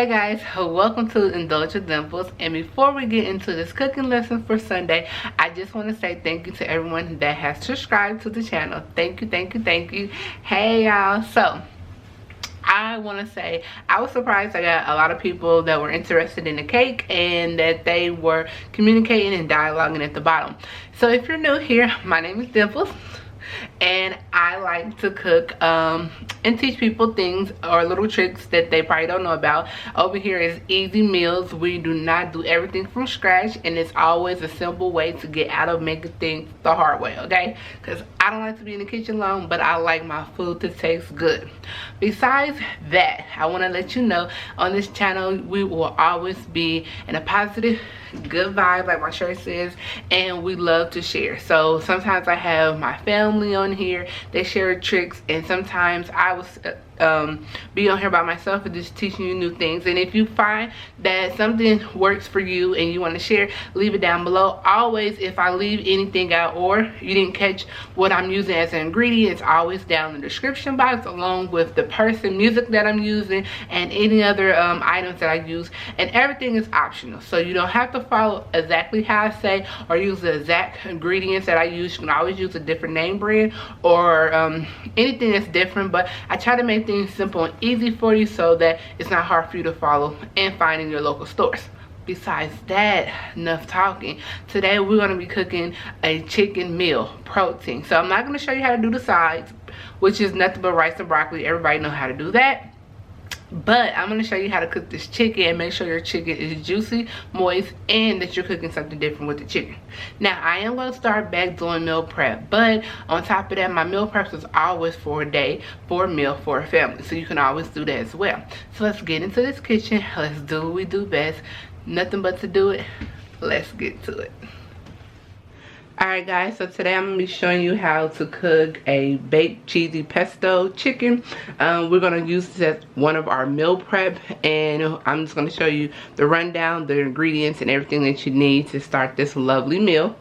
Hey guys, welcome to Indulge with Dimples. And before we get into this cooking lesson for Sunday, I just want to say thank you to everyone that has subscribed to the channel. Thank you, thank you, thank you. Hey y'all, so I want to say I was surprised I got a lot of people that were interested in the cake and that they were communicating and dialoguing at the bottom. So if you're new here, my name is Dimples and I like to cook and teach people things or little tricks that they probably don't know about. Over here is easy meals. We do not do everything from scratch, and it's always a simple way to get out of making things the hard way, okay? Because I don't like to be in the kitchen long, but I like my food to taste good. Besides that, I want to let you know on this channel we will always be in a positive, good vibe, like my shirt says, and we love to share. So sometimes I have my family on here, they share tricks, and sometimes I will be on here by myself and just teaching you new things. And if you find that something works for you and you want to share, leave it down below. Always, if I leave anything out or you didn't catch what I'm using as an ingredient, it's always down in the description box, along with the person, music that I'm using, and any other items that I use. And everything is optional, so you don't have to follow exactly how I say or use the exact ingredients that I use. You can always use a different name brand or anything that's different, but I try to make things simple and easy for you so that it's not hard for you to follow and find in your local stores. Besides that, enough talking. Today we're going to be cooking a chicken meal, protein. So I'm not going to show you how to do the sides, which is nothing but rice and broccoli. Everybody know how to do that. But I'm going to show you how to cook this chicken and make sure your chicken is juicy, moist, and that you're cooking something different with the chicken. Now, I am going to start back doing meal prep, but on top of that, my meal prep is always for a day, for a meal, for a family. So you can always do that as well. So let's get into this kitchen. Let's do what we do best. Nothing but to do it. Let's get to it. Alright guys, so today I'm going to be showing you how to cook a baked cheesy pesto chicken. We're going to use this as one of our meal prep, and I'm just going to show you the rundown, the ingredients, and everything that you need to start this lovely meal.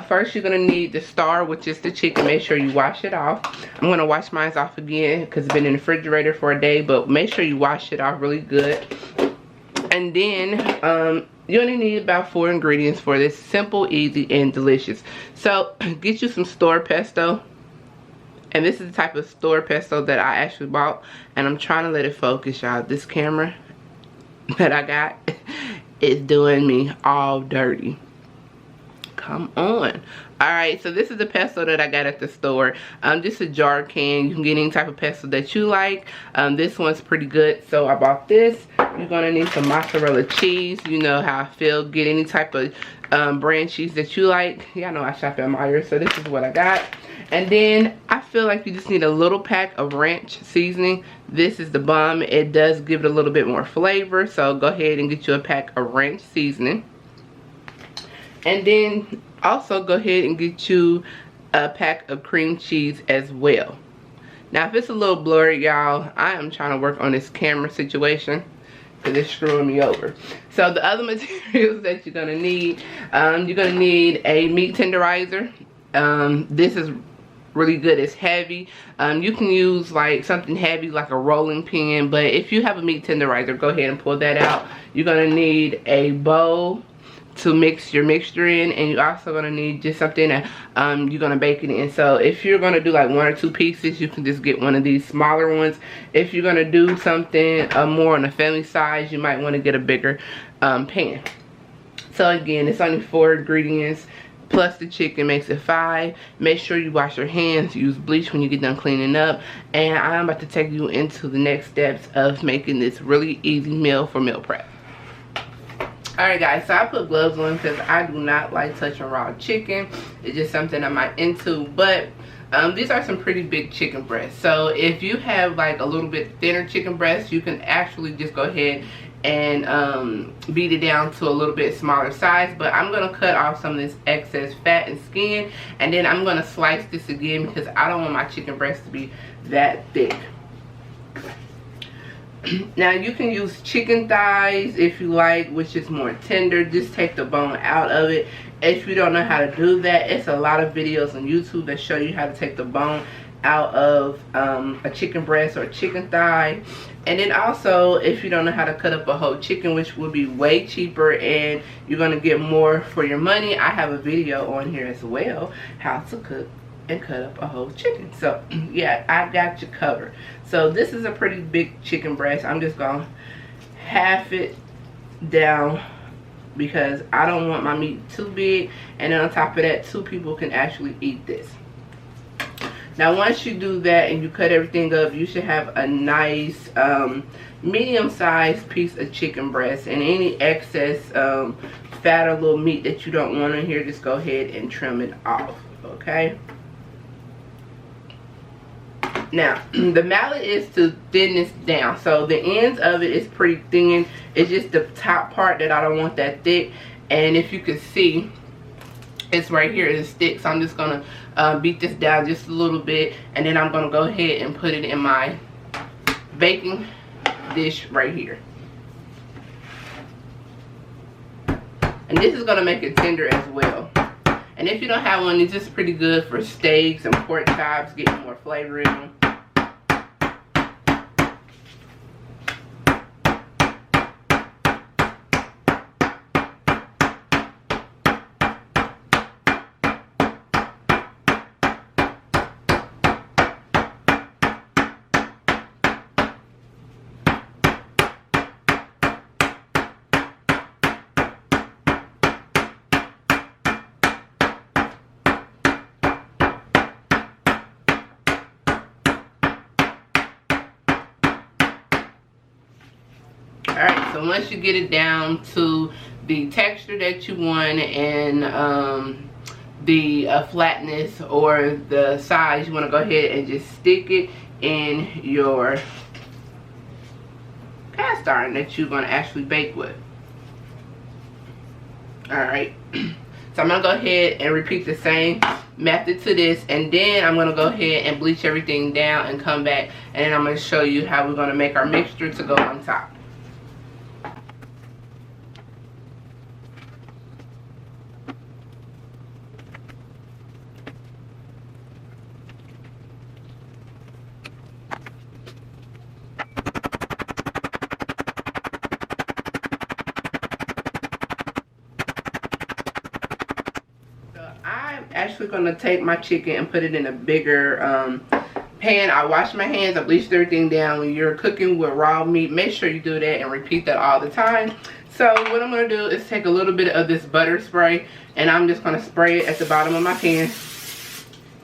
First, you're going to need the star, which is the chicken. Make sure you wash it off. I'm going to wash mine off again because it's been in the refrigerator for a day, but make sure you wash it off really good. And then you only need about 4 ingredients for this. Simple, easy, and delicious. So get you some store pesto. And this is the type of store pesto that I actually bought. And I'm trying to let it focus, y'all. This camera that I got is doing me all dirty. Come on. Alright, so this is the pesto that I got at the store. Just a jar can. You can get any type of pesto that you like. This one's pretty good, so I bought this. You're going to need some mozzarella cheese. You know how I feel. Get any type of brand cheese that you like. Yeah, I know I shop at Myers, so this is what I got. And then I feel like you just need a little pack of ranch seasoning. This is the bomb. It does give it a little bit more flavor, so go ahead and get you a pack of ranch seasoning. And then also go ahead and get you a pack of cream cheese as well. Now if it's a little blurry, y'all, I am trying to work on this camera situation because it's screwing me over. So the other materials that you're going to need, you're going to need a meat tenderizer. This is really good. It's heavy. You can use like something heavy like a rolling pin, but if you have a meat tenderizer, go ahead and pull that out. You're going to need a bowl to mix your mixture in, and you're also going to need just something that you're going to bake it in. So if you're going to do like 1 or 2 pieces, you can just get one of these smaller ones. If you're going to do something more on the family size, you might want to get a bigger pan. So again, it's only 4 ingredients plus the chicken makes it 5. Make sure you wash your hands, use bleach when you get done cleaning up, and I'm about to take you into the next steps of making this really easy meal for meal prep. Alright guys, so I put gloves on because I do not like touching raw chicken. It's just something I'm not into, but these are some pretty big chicken breasts. So if you have like a little bit thinner chicken breasts, you can actually just go ahead and beat it down to a little bit smaller size. But I'm going to cut off some of this excess fat and skin, and then I'm going to slice this again because I don't want my chicken breast to be that thick. Now you can use chicken thighs if you like, which is more tender. Just take the bone out of it. If you don't know how to do that, it's a lot of videos on YouTube that show you how to take the bone out of a chicken breast or chicken thigh. And then also, if you don't know how to cut up a whole chicken, which will be way cheaper and you're going to get more for your money, I have a video on here as well, how to cook and cut up a whole chicken. So yeah, I got you covered. So this is a pretty big chicken breast. I'm just going to half it down because I don't want my meat too big, and then on top of that, 2 people can actually eat this. Now once you do that and you cut everything up, you should have a nice medium-sized piece of chicken breast, and any excess fat or little meat that you don't want in here, just go ahead and trim it off, okay? Now the mallet is to thin this down, so the ends of it is pretty thin. It's just the top part that I don't want that thick, and if you can see, it's right here, it's thick. So I'm just gonna beat this down just a little bit, and then I'm gonna go ahead and put it in my baking dish right here. And this is gonna make it tender as well. And if you don't have one, it's just pretty good for steaks and pork chops, getting more flavor in them. Alright, so once you get it down to the texture that you want and the flatness or the size, you want to go ahead and just stick it in your cast iron that you're going to actually bake with. Alright, so I'm going to go ahead and repeat the same method to this, and then I'm going to go ahead and bleach everything down and come back, and then I'm going to show you how we're going to make our mixture to go on top. Actually going to take my chicken and put it in a bigger pan. I wash my hands, I bleached everything down. When you're cooking with raw meat, make sure you do that and repeat that all the time. So what I'm going to do is take a little bit of this butter spray, and I'm just going to spray it at the bottom of my pan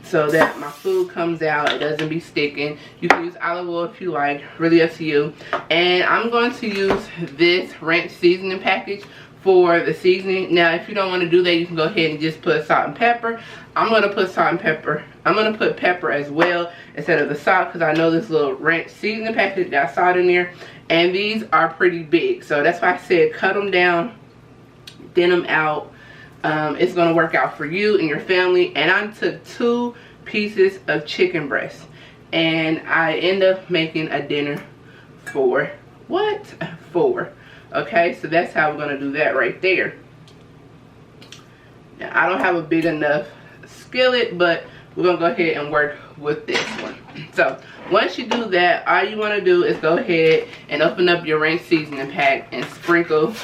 so that my food comes out, it doesn't be sticking. You can use olive oil if you like, really up to you. And I'm going to use this ranch seasoning package for the seasoning. Now if you don't want to do that, you can go ahead and just put salt and pepper. I'm going to put salt and pepper. I'm going to put pepper as well instead of the salt, because I know this little ranch seasoning package got salt in there, and these are pretty big, so that's why I said cut them down, thin them out. It's going to work out for you and your family. And I took 2 pieces of chicken breast, and I end up making a dinner for what? 4. Okay, so that's how we're going to do that right there. Now, I don't have a big enough skillet, but we're going to go ahead and work with this one. So, once you do that, all you want to do is go ahead and open up your ranch seasoning pack and sprinkle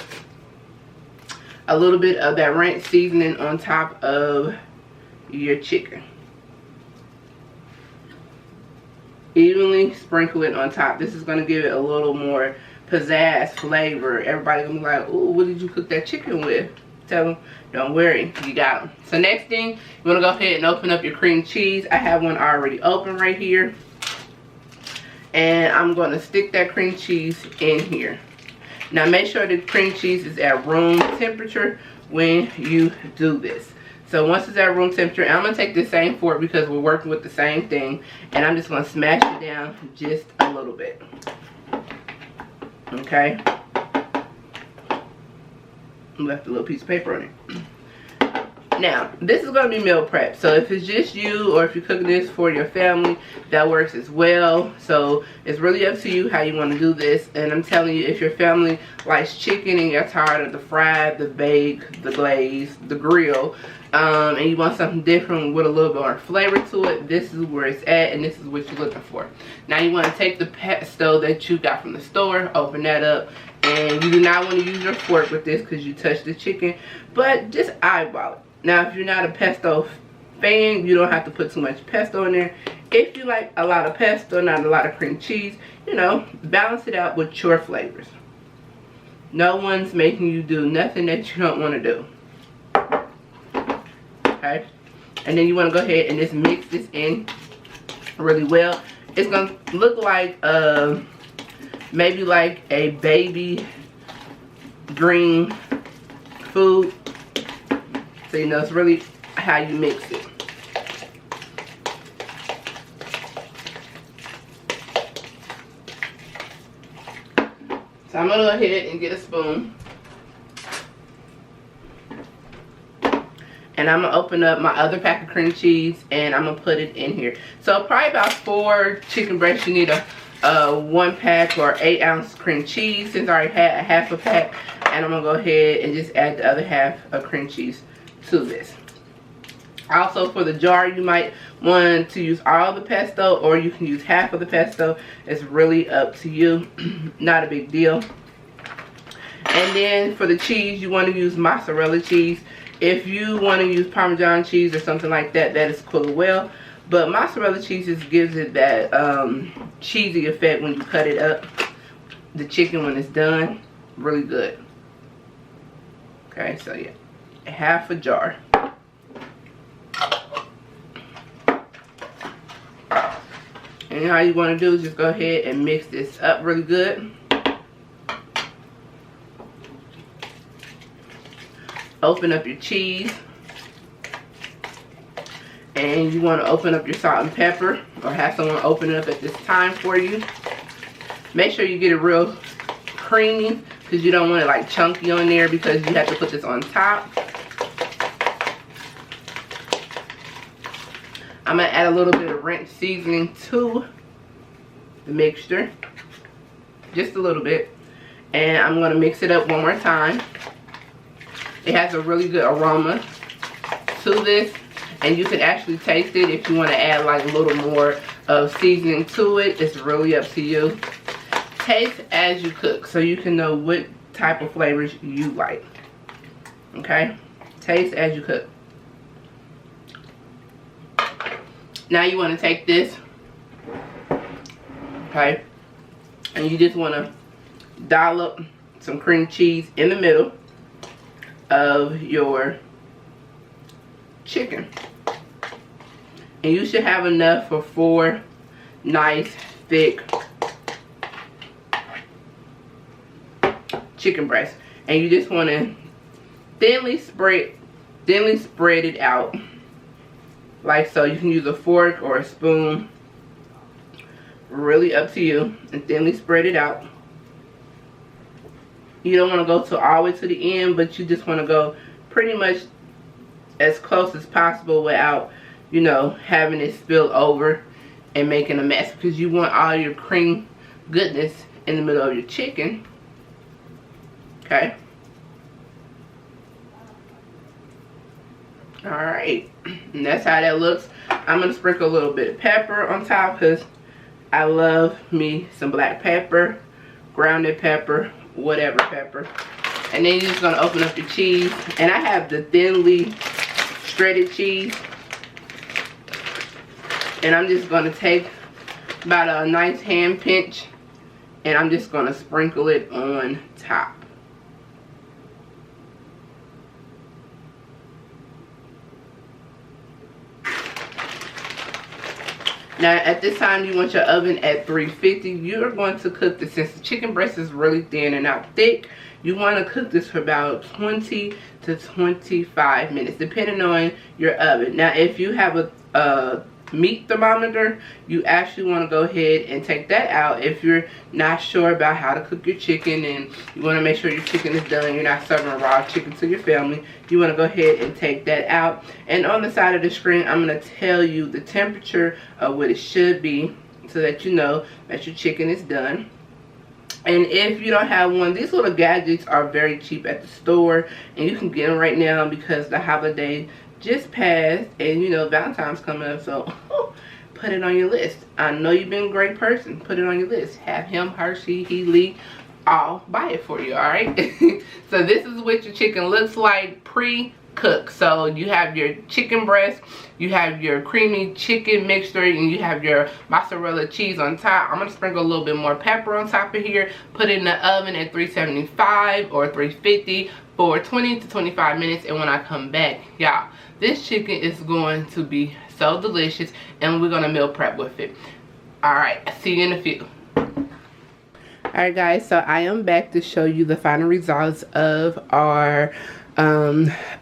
a little bit of that ranch seasoning on top of your chicken. Evenly sprinkle it on top. This is going to give it a little more pizzazz flavor. Everybody gonna be like, "Ooh, what did you cook that chicken with?" Tell them, don't worry, you got them. So next thing, you want to go ahead and open up your cream cheese. I have one already open right here, and I'm going to stick that cream cheese in here. Now make sure the cream cheese is at room temperature when you do this. So once it's at room temperature, I'm going to take the same fork because we're working with the same thing, and I'm just going to smash it down just a little bit. Okay, left a little piece of paper on it. Now, this is going to be meal prep. So if it's just you or if you're cooking this for your family, that works as well. So it's really up to you how you want to do this. And I'm telling you, if your family likes chicken and you're tired of the fried, the baked, the glazed, the grill, and you want something different with a little bit more flavor to it, this is where it's at and this is what you're looking for. Now you want to take the pesto that you got from the store, open that up, and you do not want to use your fork with this because you touched the chicken, but just eyeball it. Now if you're not a pesto fan, you don't have to put too much pesto in there. If you like a lot of pesto, not a lot of cream cheese, you know, balance it out with your flavors. No one's making you do nothing that you don't want to do. Okay, and then you want to go ahead and just mix this in really well. It's going to look like maybe like a baby green food. So you know it's really how you mix it. So I'm going to go ahead and get a spoon. And I'm going to open up my other pack of cream cheese and I'm going to put it in here. So probably about 4 chicken breasts. You need a 1 pack or 8-ounce cream cheese, since I already had a half a pack. And I'm going to go ahead and just add the other half of cream cheese to this. Also for the jar, you might want to use all the pesto or you can use half of the pesto. It's really up to you. Not a big deal. And then for the cheese, you want to use mozzarella cheese. If you want to use Parmesan cheese or something like that, that is cool as well. But mozzarella cheese just gives it that cheesy effect when you cut it up. The chicken when it's done, really good. Okay, so yeah, half a jar. And all you want to do is just go ahead and mix this up really good. Open up your cheese. And you want to open up your salt and pepper, or have someone open it up at this time for you. Make sure you get it real creamy, because you don't want it like chunky on there, because you have to put this on top. I'm going to add a little bit of ranch seasoning to the mixture. Just a little bit. And I'm going to mix it up one more time. It has a really good aroma to this. And you can actually taste it if you want to add like a little more of seasoning to it. It's really up to you. Taste as you cook so you can know what type of flavors you like. Okay? Taste as you cook. Now you want to take this, okay, and you just want to dollop some cream cheese in the middle of your chicken. And you should have enough for 4 nice thick chicken breasts. And you just want to thinly spread it out. Like so. You can use a fork or a spoon. Really up to you. And thinly spread it out. You don't want to go all the way to the end, but you just want to go pretty much as close as possible without, you know, having it spill over and making a mess. Because you want all your cream goodness in the middle of your chicken. Okay. Alright, and that's how that looks. I'm going to sprinkle a little bit of pepper on top because I love me some black pepper, grounded pepper, whatever pepper. And then you're just going to open up your cheese. And I have the thinly shredded cheese. And I'm just going to take about a nice hand pinch and I'm just going to sprinkle it on top. Now at this time you want your oven at 350. You're going to cook this, since the chicken breast is really thin and not thick, you want to cook this for about 20 to 25 minutes depending on your oven. Now if you have a meat thermometer, you actually want to go ahead and take that out if you're not sure about how to cook your chicken and you want to make sure your chicken is done. You're not serving raw chicken to your family. You want to go ahead and take that out. And on the side of the screen, I'm going to tell you the temperature of what it should be so that you know that your chicken is done. And if you don't have one, these little gadgets are very cheap at the store, and you can get them right now because the holiday just passed and you know Valentine's coming up, so put it on your list. I know you've been a great person. Put it on your list. Have him, her, she, he, Lee, I'll buy it for you. All right. So this is what your chicken looks like pre-cooked. So you have your chicken breast, you have your creamy chicken mixture, and you have your mozzarella cheese on top. I'm gonna sprinkle a little bit more pepper on top of here. Put it in the oven at 375 or 350 for 20 to 25 minutes, and when I come back, y'all, this chicken is going to be so delicious, and we're gonna meal prep with it. All right, see you in a few. Alright guys, so I am back to show you the final results of our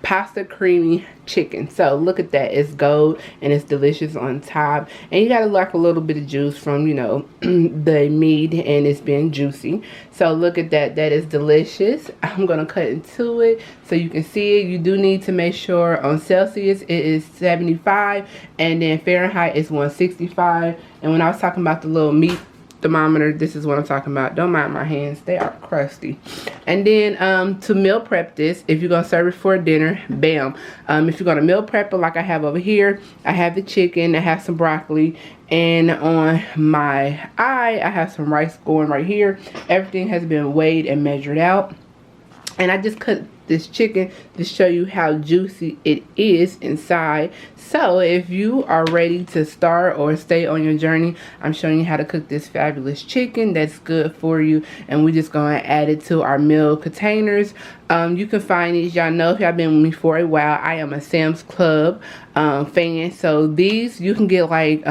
pasta creamy chicken. So look at that, it's gold and it's delicious on top, and you gotta like a little bit of juice from, you know, the meat, and it's been juicy. So look at that, that is delicious. I'm gonna cut into it so you can see it. You do need to make sure on Celsius it is 75, and then Fahrenheit is 165. And when I was talking about the little meat thermometer, this is what I'm talking about. Don't mind my hands, they are crusty. And then to meal prep this, if you're gonna serve it for dinner, bam. If you're gonna meal prep it like I have over here, I have the chicken, I have some broccoli, and on my eye I have some rice going right here. Everything has been weighed and measured out, and I just cut this chicken to show you how juicy it is inside. So if you are ready to start or stay on your journey, I'm showing you how to cook this fabulous chicken that's good for you, and we're just going to add it to our meal containers. You can find these, y'all know if y'all been with me for a while, I am a Sam's Club fan. So these you can get like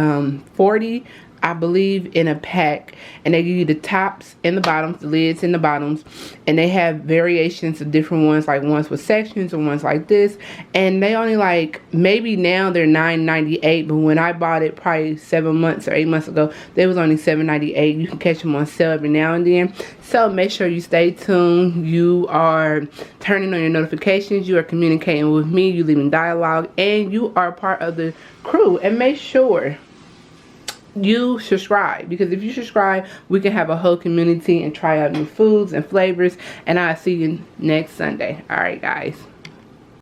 40, I believe, in a pack, and they give you the tops and the bottoms, the lids and the bottoms, and they have variations of different ones, like ones with sections and ones like this, and they only like, maybe now they're $9.98, but when I bought it probably 7 months or 8 months ago, they was only $7.98. You can catch them on sale every now and then, so make sure you stay tuned. You are turning on your notifications, you are communicating with me, you leaving dialogue, and you are part of the crew. And make sure you subscribe, because if you subscribe, we can have a whole community and try out new foods and flavors. And I'll see you next Sunday. All right guys.